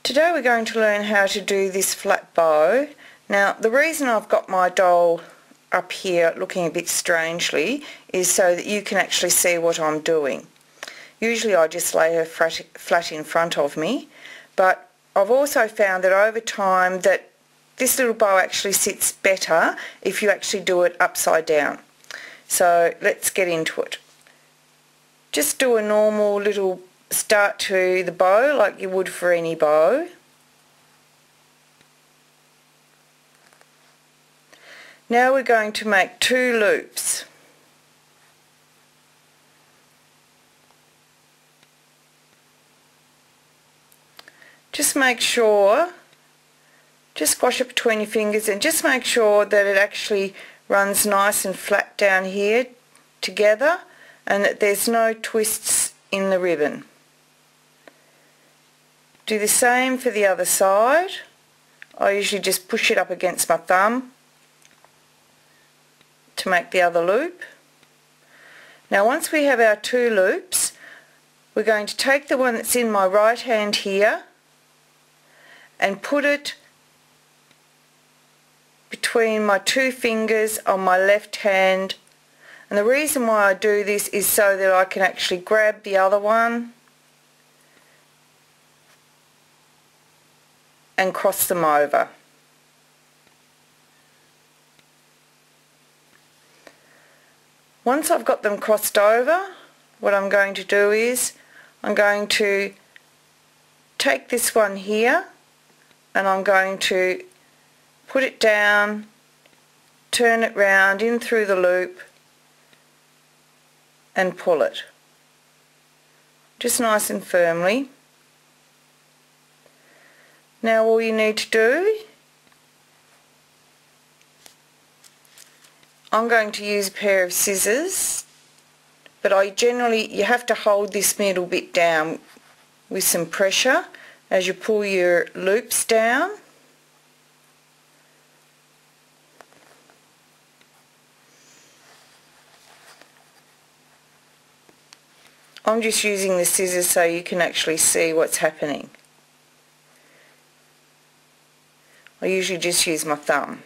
Today we're going to learn how to do this flat bow. Now the reason I've got my doll up here looking a bit strangely is so that you can actually see what I'm doing. Usually I just lay her flat in front of me, but I've also found that over time that this little bow actually sits better if you actually do it upside down. So let's get into it. Just do a normal little start to the bow like you would for any bow. Now we're going to make 2 loops. Just make sure, just squash it between your fingers and just make sure that it actually runs nice and flat down here together and that there's no twists in the ribbon. Do the same for the other side. I usually just push it up against my thumb to make the other loop. Now once we have our 2 loops, we're going to take the one that's in my right hand here and put it between my 2 fingers on my left hand, and the reason why I do this is so that I can actually grab the other one and cross them over. Once I've got them crossed over, what I'm going to do is I'm going to take this one here and I'm going to put it down, turn it round in through the loop and pull it. Just nice and firmly. Now all you need to do, I'm going to use a pair of scissors, but you have to hold this middle bit down with some pressure as you pull your loops down. I'm just using the scissors so you can actually see what's happening. I usually just use my thumb.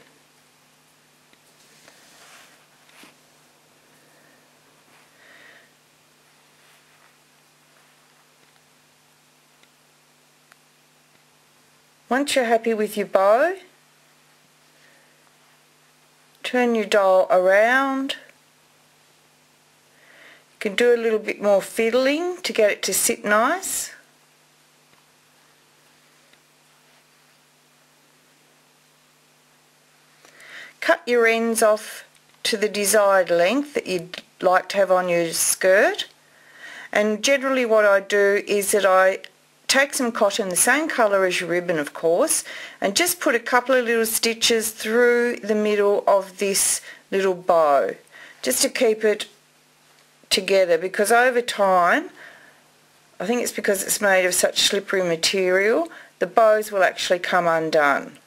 Once you're happy with your bow, turn your doll around. You can do a little bit more fiddling to get it to sit nice. Cut your ends off to the desired length that you'd like to have on your skirt, and generally what I do is that I take some cotton, the same colour as your ribbon of course, and just put a couple of little stitches through the middle of this little bow just to keep it together, because over time, I think it's because it's made of such slippery material, the bows will actually come undone.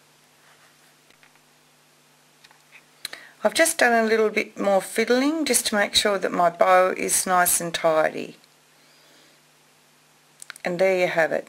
I've just done a little bit more fiddling just to make sure that my bow is nice and tidy. And there you have it.